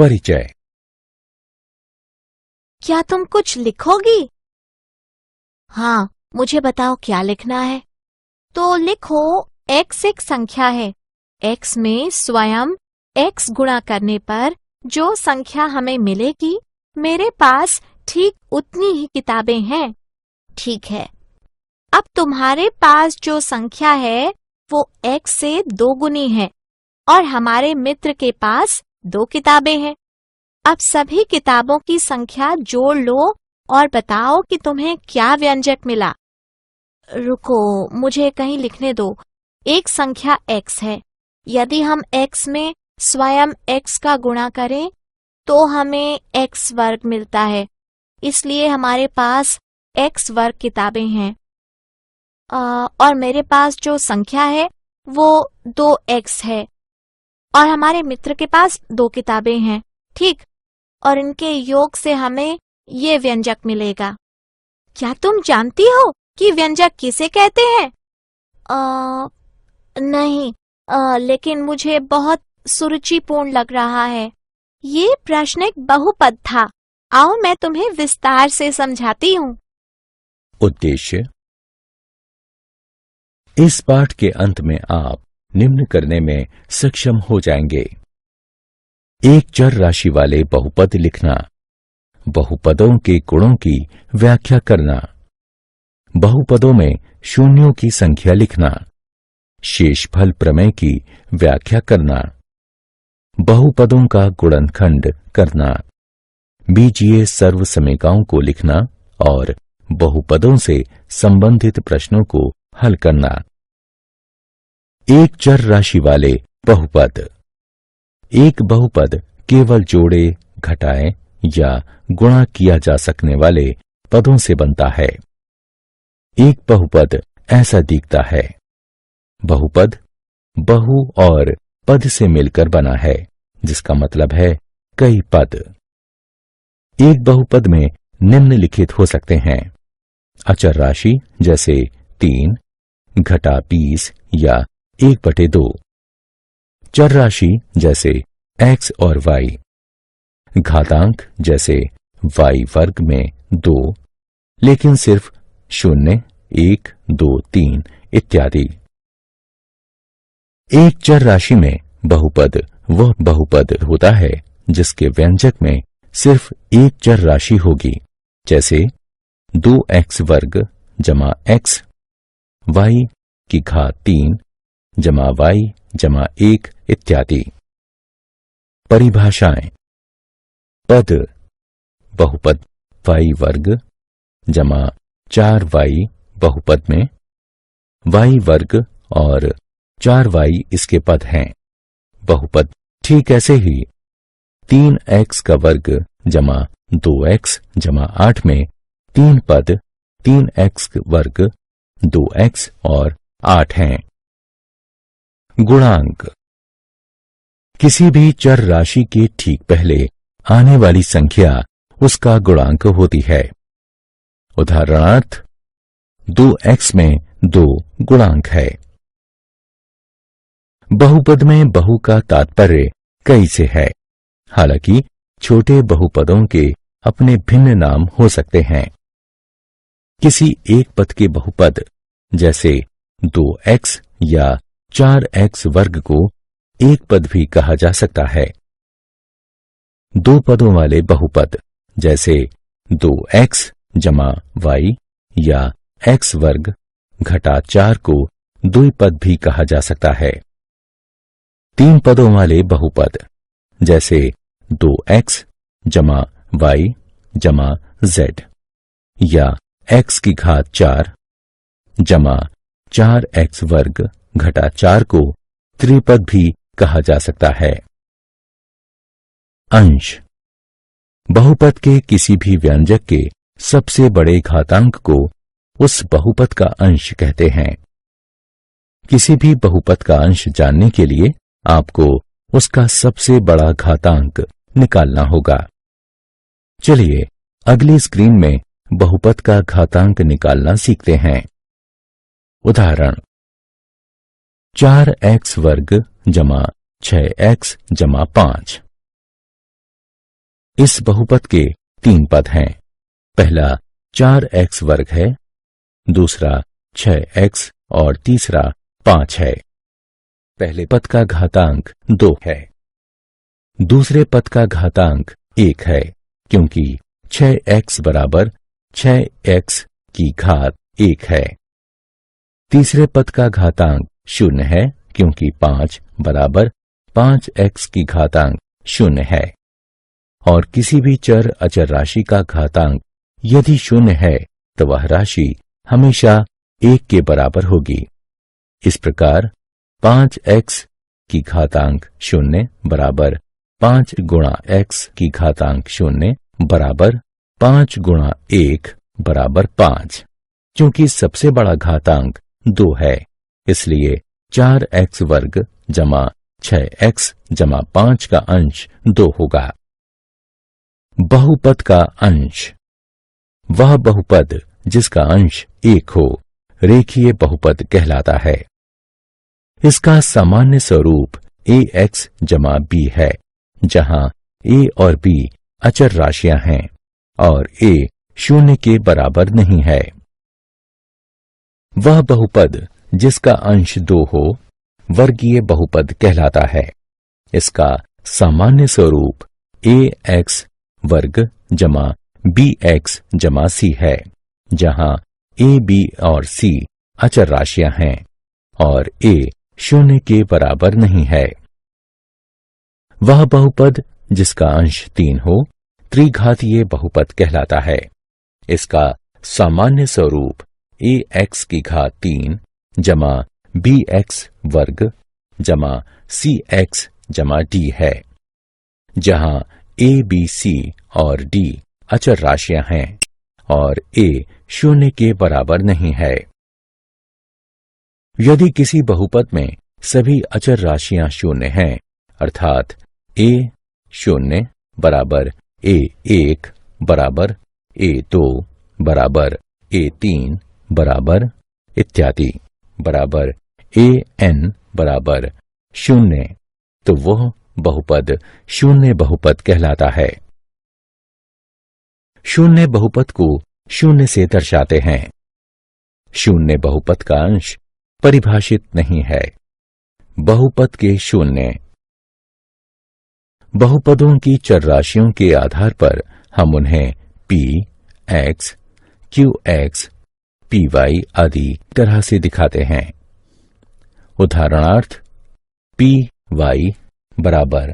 परिचय। क्या तुम कुछ लिखोगी? हाँ, मुझे बताओ क्या लिखना है। तो लिखो, x एक संख्या है। x में स्वयं x गुणा करने पर जो संख्या हमें मिलेगी, मेरे पास ठीक उतनी ही किताबें हैं। ठीक है। अब तुम्हारे पास जो संख्या है वो x से 2 गुनी है और हमारे मित्र के पास 2 किताबें हैं। अब सभी किताबों की संख्या जोड़ लो और बताओ कि तुम्हें क्या व्यंजक मिला। रुको, मुझे कहीं लिखने दो। एक संख्या x है। यदि हम x में स्वयं x का गुणा करें तो हमें x वर्ग मिलता है। इसलिए हमारे पास x वर्ग किताबें हैं। और मेरे पास जो संख्या है वो 2x है और हमारे मित्र के पास 2 किताबें हैं। ठीक, और इनके योग से हमें ये व्यंजक मिलेगा। क्या तुम जानती हो कि व्यंजक किसे कहते हैं? नहीं, लेकिन मुझे बहुत सुरुचिपूर्ण लग रहा है। ये प्रश्न एक बहुपद था। आओ मैं तुम्हें विस्तार से समझाती हूँ। उद्देश्य। इस पाठ के अंत में आप निम्न करने में सक्षम हो जाएंगे। एक चर राशि वाले बहुपद लिखना, बहुपदों के गुणों की व्याख्या करना, बहुपदों में शून्यों की संख्या लिखना, शेषफल प्रमेय की व्याख्या करना, बहुपदों का गुणनखंड करना, बीजीय सर्वसमीकाओं को लिखना और बहुपदों से संबंधित प्रश्नों को हल करना। एक चर राशि वाले बहुपद। एक बहुपद केवल जोड़े, घटाए या गुणा किया जा सकने वाले पदों से बनता है। एक बहुपद ऐसा दिखता है। बहुपद बहु और पद से मिलकर बना है, जिसका मतलब है कई पद। एक बहुपद में निम्नलिखित हो सकते हैं: अचर राशि जैसे 3, घटा 20 या 1/2, चर राशि जैसे x और y, घातांक जैसे y वर्ग में 2 लेकिन सिर्फ 0, 1, 2, 3 इत्यादि। एक चर राशि में बहुपद वह बहुपद होता है जिसके व्यंजक में सिर्फ एक चर राशि होगी, जैसे 2x वर्ग जमा x, y की घात 3 जमा y जमा 1 इत्यादि। परिभाषाएं। पद बहुपद y वर्ग जमा 4y बहुपद में y वर्ग और 4y इसके पद हैं। बहुपद ठीक ऐसे ही 3x का वर्ग जमा 2x जमा 8 में 3 पद 3x वर्ग 2x और 8 हैं। गुणांक। किसी भी चर राशि के ठीक पहले आने वाली संख्या उसका गुणांक होती है। उदाहरणार्थ 2x में 2 गुणांक है। बहुपद में बहु का तात्पर्य कई से है। हालांकि छोटे बहुपदों के अपने भिन्न नाम हो सकते हैं। किसी एक पद के बहुपद जैसे 2x या 4x वर्ग को एक पद भी कहा जा सकता है। 2 पदों वाले बहुपद जैसे 2x जमा y या x वर्ग घटा 4 को द्विपद भी कहा जा सकता है। 3 पदों वाले बहुपद जैसे 2x जमा y जमा z या x की घात 4 जमा 4x वर्ग घटा 4 को त्रिपद भी कहा जा सकता है। अंश। बहुपद के किसी भी व्यंजक के सबसे बड़े घातांक को उस बहुपद का अंश कहते हैं। किसी भी बहुपद का अंश जानने के लिए आपको उसका सबसे बड़ा घातांक निकालना होगा। चलिए अगली स्क्रीन में बहुपद का घातांक निकालना सीखते हैं। उदाहरण 4x वर्ग जमा 6x जमा 5। इस बहुपद के 3 पद हैं। पहला 4x वर्ग है, दूसरा 6x और तीसरा 5 है। पहले पद का घातांक 2 है, दूसरे पद का घातांक 1 है, क्योंकि 6x बराबर 6x की घात 1 है। तीसरे पद का घातांक 0 है, क्योंकि 5 बराबर 5x की घातांक 0 है। और किसी भी चर अचर राशि का घातांक यदि 0 है तो वह राशि हमेशा 1 के बराबर होगी। इस प्रकार 5x की घातांक 0 बराबर 5 गुणा x की घातांक 0 बराबर 5 गुणा 1 बराबर 5। क्योंकि सबसे बड़ा घातांक 2 है, इसलिए 4x वर्ग जमा 6x जमा 5 का अंश 2 होगा। बहुपद का अंश। वह बहुपद जिसका अंश 1 हो रेखीय बहुपद कहलाता है। इसका सामान्य स्वरूप ax जमा b है, जहां a और b अचर राशियां हैं और a 0 के बराबर नहीं है। वह बहुपद जिसका अंश 2 हो वर्गीय बहुपद कहलाता है। इसका सामान्य स्वरूप ax वर्ग जमा bx जमा c है, जहां a, b और c अचर राशियां हैं और a 0 के बराबर नहीं है। वह बहुपद जिसका अंश 3 हो त्रिघातीय बहुपद कहलाता है। इसका सामान्य स्वरूप ax की घात 3 जमा bx वर्ग जमा cx जमा d है, जहां a, b, c और d अचर राशियां हैं और a 0 के बराबर नहीं है। यदि किसी बहुपद में सभी अचर राशियां 0 हैं, अर्थात a 0 बराबर a1 बराबर a2 बराबर a3 बराबर इत्यादि बराबर an बराबर 0, तो वह बहुपद शून्य बहुपद कहलाता है। शून्य बहुपद को 0 से दर्शाते हैं। शून्य बहुपद का अंश परिभाषित नहीं है। बहुपद के शून्य। बहुपदों की चर राशियों के आधार पर हम उन्हें p, x, qx, py आदि तरह से दिखाते हैं। उदाहरणार्थ py बराबर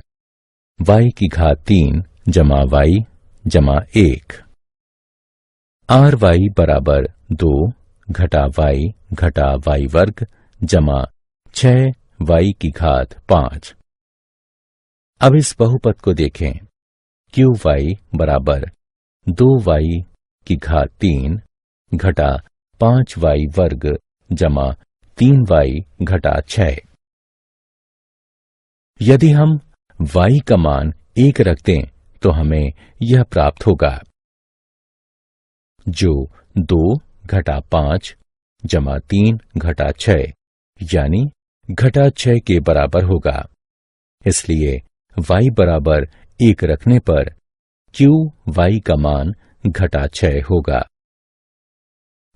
y की घात 3 जमा y जमा 1, ry बराबर 2 घटा y घटा y वर्ग जमा 6y की घात 5। अब इस बहुपद को देखें। qy बराबर 2y की घात 3 घटा 5y वर्ग जमा 3y घटा 6। यदि हम y का मान 1 रख दें तो हमें यह प्राप्त होगा, जो 2 घटा 5 जमा 3 घटा 6 यानी घटा 6 के बराबर होगा। इसलिए y बराबर 1 रखने पर q y का मान घटा 6 होगा।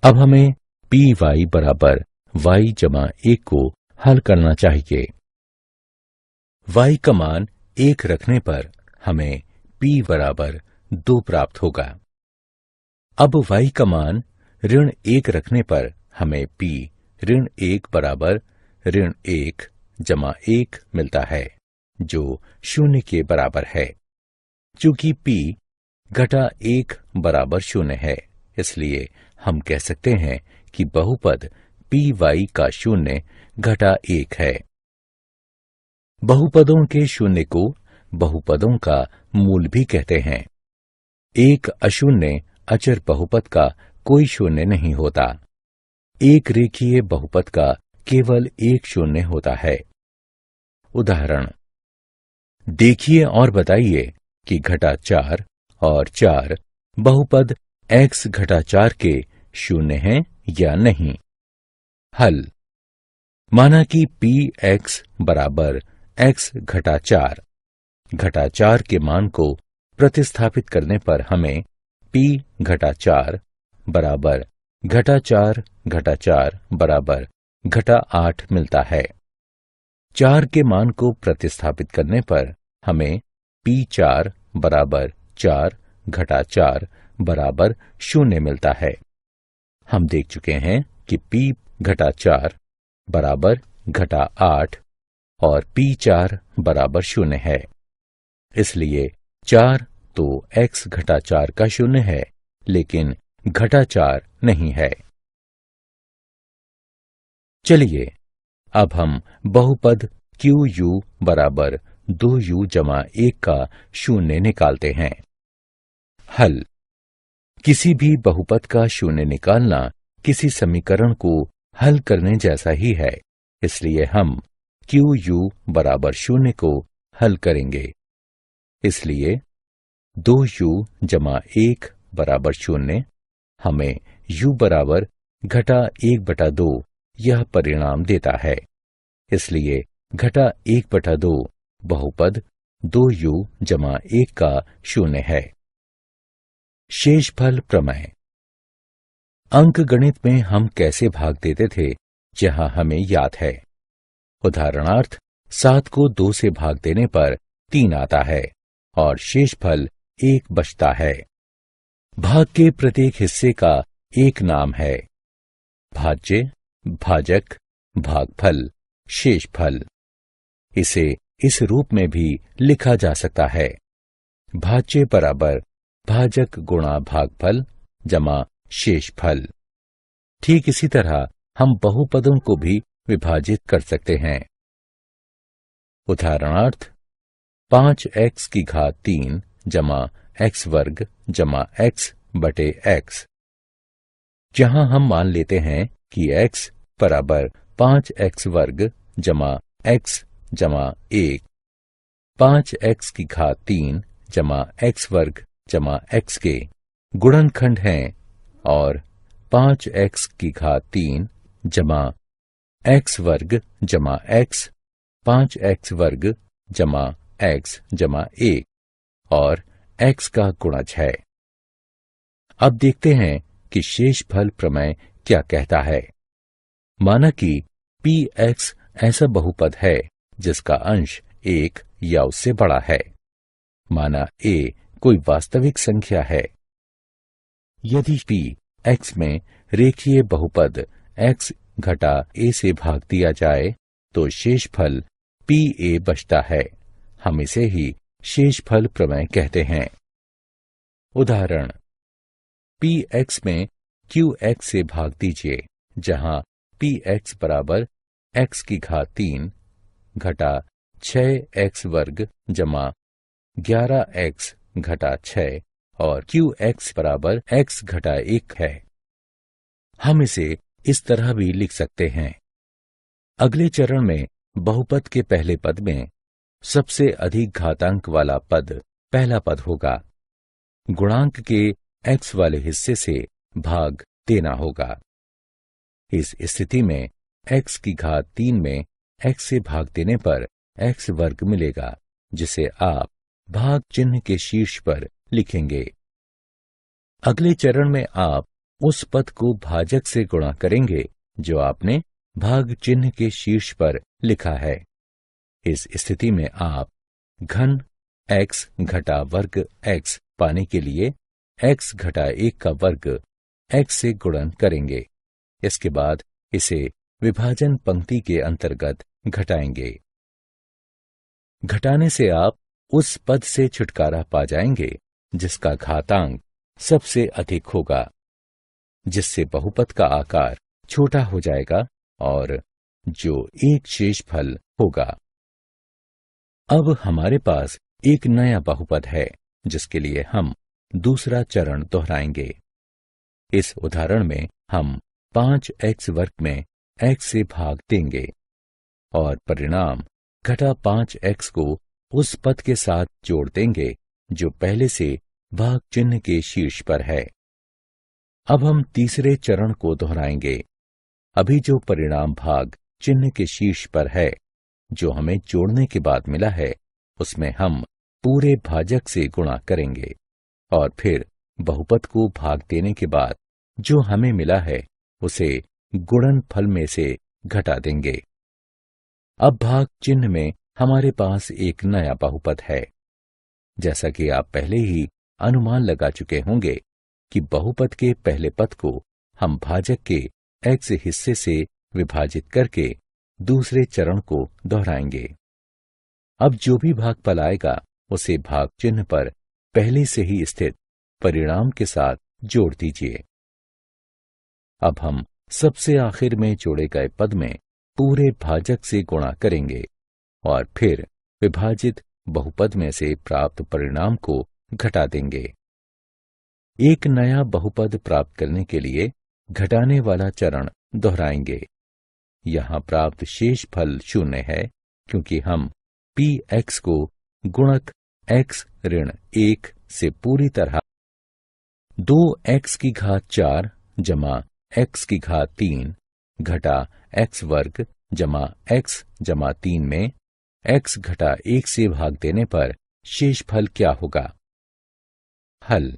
अब हमें py बराबर y जमा 1 को हल करना चाहिए। y का मान 1 रखने पर हमें p बराबर 2 प्राप्त होगा। अब y का मान ऋण 1 रखने पर हमें p ऋण 1 बराबर ऋण 1 जमा 1 मिलता है, जो 0 के बराबर है। चूंकि p घटा 1 बराबर 0 है, इसलिए हम कह सकते हैं कि बहुपद py का 0 घटा 1 है। बहुपदों के शून्य को बहुपदों का मूल भी कहते हैं। एक अशून्य अचर बहुपद का कोई शून्य नहीं होता। एक रेखीय बहुपद का केवल एक शून्य होता है। उदाहरण देखिए और बताइए कि घटा 4 और 4 बहुपद x घटा 4 के शून्य हैं या नहीं। हल। माना कि px बराबर x घटा 4 के मान को प्रतिस्थापित करने पर हमें p घटा 4 बराबर घटा 4 घटा 4 बराबर घटा 8 मिलता है। 4 के मान को प्रतिस्थापित करने पर हमें p4 बराबर 4 घटा 4 बराबर 0 मिलता है। हम देख चुके हैं कि p घटा 4 बराबर घटा 8 और p4 बराबर 0 है। इसलिए 4 तो x घटा 4 का 0 है, लेकिन घटा 4 नहीं है। चलिए अब हम बहुपद QU बराबर 2U जमा 1 का 0 निकालते हैं। हल। किसी भी बहुपद का 0 निकालना किसी समीकरण को हल करने जैसा ही है, इसलिए हम QU बराबर 0 को हल करेंगे। इसलिए 2U जमा 1 बराबर 0 हमें U बराबर घटा 1/2 यह परिणाम देता है। इसलिए घटा 1/2 बहुपद 2U जमा 1 का 0 है। शेषफल प्रमेय। अंकगणित में हम कैसे भाग देते थे, यह हमें याद है। उदाहरणार्थ 7 को 2 से भाग देने पर 3 आता है और शेषफल 1 बचता है। भाग के प्रत्येक हिस्से का एक नाम है। भाज्य, भाजक, भागफल, शेषफल। इसे इस रूप में भी लिखा जा सकता है। भाज्य बराबर भाजक गुणा भागफल जमा शेषफल। ठीक इसी तरह हम बहुपदों को भी विभाजित कर सकते हैं। उदाहरणार्थ 5x की घात 3 जमा x वर्ग जमा x बटे x, जहां हम मान लेते हैं कि x बराबर 5x वर्ग जमा x जमा 1, 5x की घात 3 जमा x वर्ग जमा x के गुणनखंड हैं और 5x की घात 3 जमा x वर्ग जमा x, 5x वर्ग जमा x जमा 1 और x का गुणज है। अब देखते हैं कि शेषफल प्रमेय क्या कहता है। माना कि px ऐसा बहुपद है जिसका अंश 1 या उससे बड़ा है। माना a कोई वास्तविक संख्या है। यदि p x में रेखीय बहुपद x घटा a से भाग दिया जाए तो शेषफल pa बचता है। हम इसे ही शेषफल प्रमेय कहते हैं। उदाहरण px में qx से भाग दीजिए, जहां px बराबर x की घात 3 घटा 6x वर्ग जमा 11x घटा 6 और qx बराबर x घटा 1 है। हम इसे इस तरह भी लिख सकते हैं। अगले चरण में बहुपद के पहले पद में सबसे अधिक घातांक वाला पद पहला पद होगा। गुणांक के x वाले हिस्से से भाग देना होगा। इस स्थिति में x की घात 3 में x से भाग देने पर x वर्ग मिलेगा, जिसे आप भाग चिन्ह के शीर्ष पर लिखेंगे। अगले चरण में आप उस पद को भाजक से गुणा करेंगे जो आपने भाग चिन्ह के शीर्ष पर लिखा है। इस स्थिति में आप घन x घटा वर्ग x पाने के लिए x घटा 1 का वर्ग x से गुणन करेंगे। इसके बाद इसे विभाजन पंक्ति के अंतर्गत घटाएंगे। घटाने से आप उस पद से छुटकारा पा जाएंगे जिसका घातांक सबसे अधिक होगा, जिससे बहुपद का आकार छोटा हो जाएगा और जो एक शेषफल होगा। अब हमारे पास एक नया बहुपद है जिसके लिए हम दूसरा चरण दोहराएंगे। इस उदाहरण में हम 5x वर्ग में x से भाग देंगे और परिणाम घटा 5x को उस पद के साथ जोड़ देंगे जो पहले से भाग चिन्ह के शीर्ष पर है। अब हम तीसरे चरण को दोहराएंगे। अभी जो परिणाम भाग चिन्ह के शीर्ष पर है, जो हमें जोड़ने के बाद मिला है, उसमें हम पूरे भाजक से गुणा करेंगे और फिर बहुपद को भाग देने के बाद जो हमें मिला है उसे गुणनफल में से घटा देंगे। अब भाग चिन्ह में हमारे पास एक नया बहुपद है। जैसा कि आप पहले ही अनुमान लगा चुके होंगे कि बहुपद के पहले पद को हम भाजक के x हिस्से से विभाजित करके दूसरे चरण को दोहराएंगे। अब जो भी भागफल आएगा उसे भाग चिन्ह पर पहले से ही स्थित परिणाम के साथ जोड़ दीजिए। अब हम सबसे आखिर में जोड़े गए पद में पूरे भाजक से गुणा करेंगे और फिर विभाजित बहुपद में से प्राप्त परिणाम को घटा देंगे। एक नया बहुपद प्राप्त करने के लिए घटाने वाला चरण दोहराएंगे। यहां प्राप्त शेष फल 0 है क्योंकि हम px को गुणक x ऋण 1 से पूरी तरह 2x की घात 4 जमा x की घात 3 घटा x वर्ग जमा x जमा 3 में x घटा 1 से भाग देने पर शेष फल क्या होगा? हल।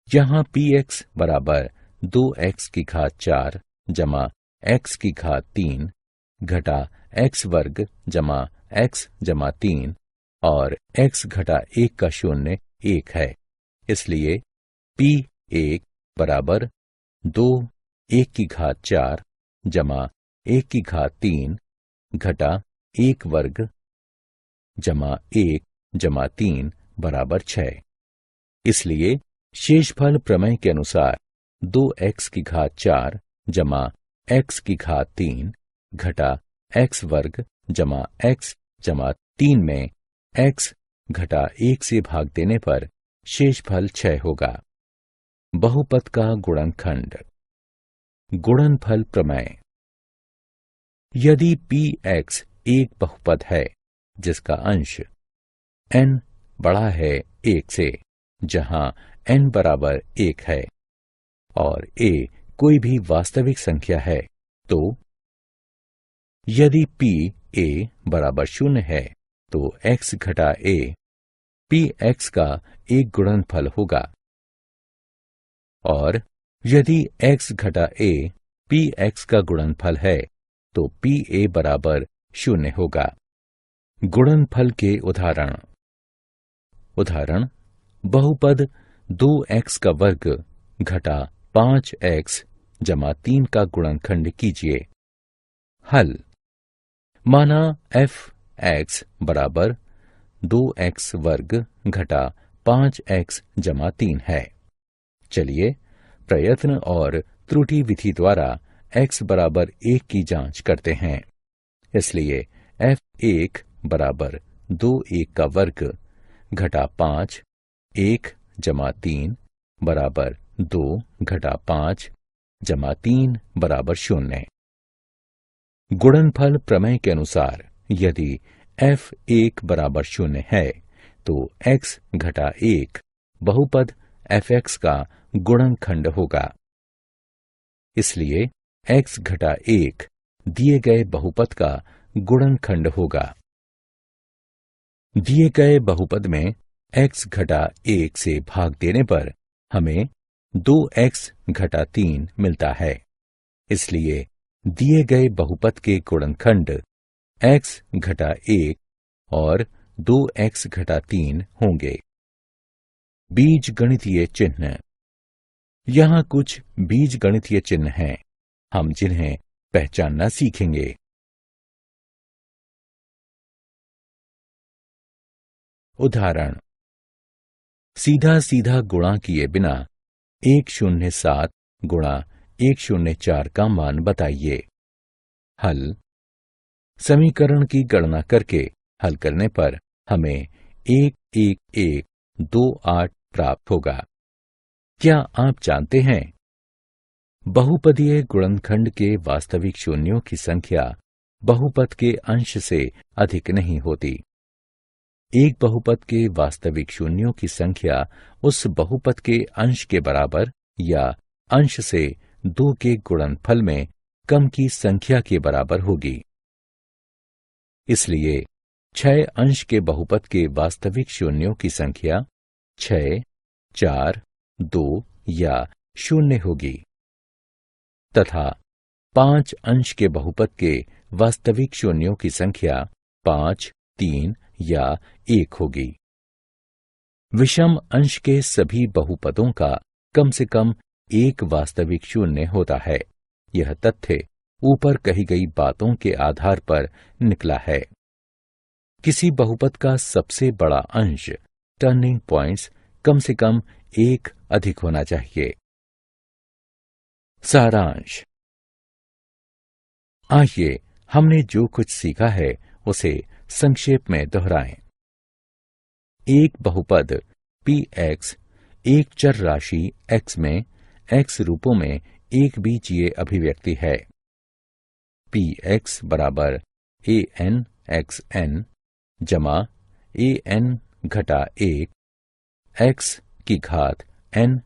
यहां px बराबर 2x की घात 4 जमा x की घात 3 घटा x वर्ग जमा x जमा 3 और x घटा 1 का शून्य 1 है। इसलिए p1 बराबर 2 1 की घात 4 जमा 1 की घात 3 घटा 1 वर्ग जमा 1 जमा 3 बराबर 6। इसलिए शेषफल प्रमेय के अनुसार 2x की घात 4 जमा x की घात 3 घटा x वर्ग जमा x जमा 3 में x घटा 1 से भाग देने पर शेषफल 6 होगा। बहुपद का गुणनखंड। गुणनफल प्रमेय। यदि px एक बहुपद है जिसका अंश n बड़ा है 1 से, जहां n बराबर 1 है और a कोई भी वास्तविक संख्या है, तो यदि p a बराबर 0 है तो x घटा a px का एक गुणनफल होगा और यदि x घटा a px का गुणनफल है तो pa बराबर 0 होगा। गुणनफल के उदाहरण। उदाहरण: बहुपद 2x का वर्ग घटा 5x जमा 3 का गुणनखंड कीजिए। हल। माना f(x) बराबर 2x वर्ग घटा 5x जमा 3 है। चलिए प्रयत्न और त्रुटि विधि द्वारा x बराबर 1 की जांच करते हैं। इसलिए f1 बराबर 2(1) का वर्ग घटा 5 1 जमा 3 बराबर 2 घटा 5 जमा 3 बराबर 0। गुणनफल प्रमेय के अनुसार यदि f1 बराबर 0 है तो x घटा 1 बहुपद fx का गुणनखंड होगा। इसलिए x घटा 1 दिए गए बहुपद का गुणनखंड होगा। दिए गए बहुपद में x घटा 1 से भाग देने पर हमें 2x घटा 3 मिलता है। इसलिए दिए गए बहुपद के गुणनखंड x घटा 1 और 2x घटा 3 होंगे। बीजगणितीय चिन्ह। यहां कुछ बीजगणितीय चिन्ह हैं, हम जिन्हें पहचानना सीखेंगे। उदाहरण: सीधा सीधा गुणा किए बिना 107 गुणा 104 का मान बताइए। हल। समीकरण की गणना करके हल करने पर हमें 11128 प्राप्त होगा। क्या आप जानते हैं बहुपदीय गुणनखंड के वास्तविक शून्यों की संख्या बहुपद के अंश से अधिक नहीं होती। एक बहुपद के वास्तविक शून्यों की संख्या उस बहुपद के अंश के बराबर या अंश से 2 के गुणनफल में कम की संख्या के बराबर होगी। इसलिए 6 अंश के बहुपद के वास्तविक शून्यों की संख्या 6, 4, 2 या 0 होगी तथा 5 अंश के बहुपद के वास्तविक शून्यों की संख्या 5, 3 या 1 होगी। विषम अंश के सभी बहुपदों का कम से कम एक वास्तविक शून्य होता है। यह तथ्य ऊपर कही गई बातों के आधार पर निकला है। किसी बहुपद का सबसे बड़ा अंश टर्निंग पॉइंट्स कम से कम 1 अधिक होना चाहिए। सारांश। आइए हमने जो कुछ सीखा है उसे संक्षेप में दोहराएं। एक बहुपद px एक चर राशि x में x रूपों में एक बीजीय अभिव्यक्ति है। px बराबर an xn जमा an घटा 1 x की घात n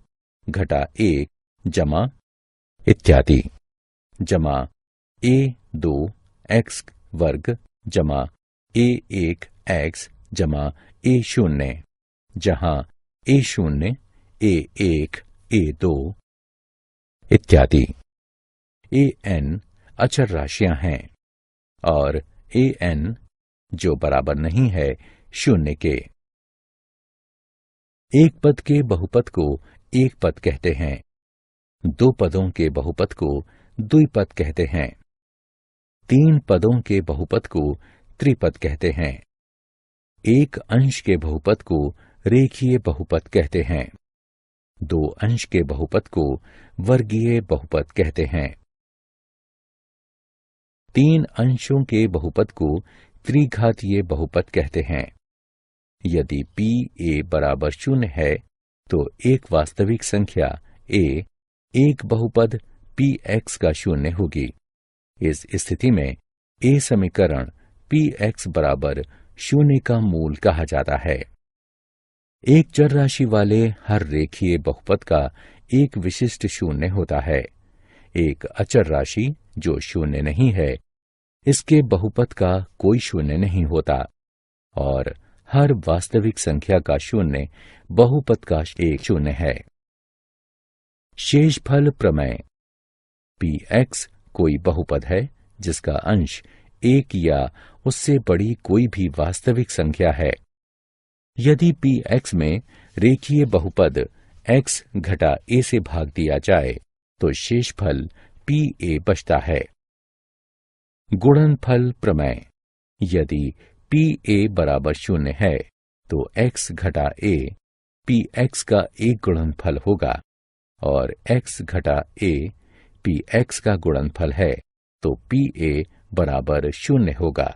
घटा 1 जमा इत्यादि जमा a2 x वर्ग जमा a1 x जमा a0 जहां a0 a1 a2 इत्यादि an अचर राशियां हैं और an जो बराबर नहीं है 0 के। एक पद के बहुपद को एक पद कहते हैं। 2 पदों के बहुपद को द्विपद कहते हैं। 3 पदों के बहुपद को त्रिपद कहते हैं। 1 अंश के बहुपद को रेखीय बहुपद कहते हैं। 2 अंश के बहुपद को वर्गीय बहुपद कहते हैं। 3 अंशों के बहुपद को त्रिघातीय बहुपद कहते हैं। यदि pa बराबर 0 है तो एक वास्तविक संख्या a एक बहुपद px का 0 होगी। इस स्थिति में a समीकरण px बराबर 0 का मूल कहा जाता है। एक चर राशि वाले हर रेखीय बहुपद का एक विशिष्ट 0 होता है। एक अचर राशि जो 0 नहीं है, इसके बहुपद का कोई 0 नहीं होता और हर वास्तविक संख्या का 0 बहुपद का एक 0 है। शेषफल प्रमेय। px कोई बहुपद है जिसका अंश 1 या उससे बड़ी कोई भी वास्तविक संख्या है। यदि px में रेखीय बहुपद x घटा a से भाग दिया जाए तो शेषफल pa बचता है। गुणनफल प्रमेय। यदि pa बराबर 0 है तो x घटा a px का एक गुणनफल होगा और x घटा a px का गुणनफल है तो pa बराबर 0 होगा।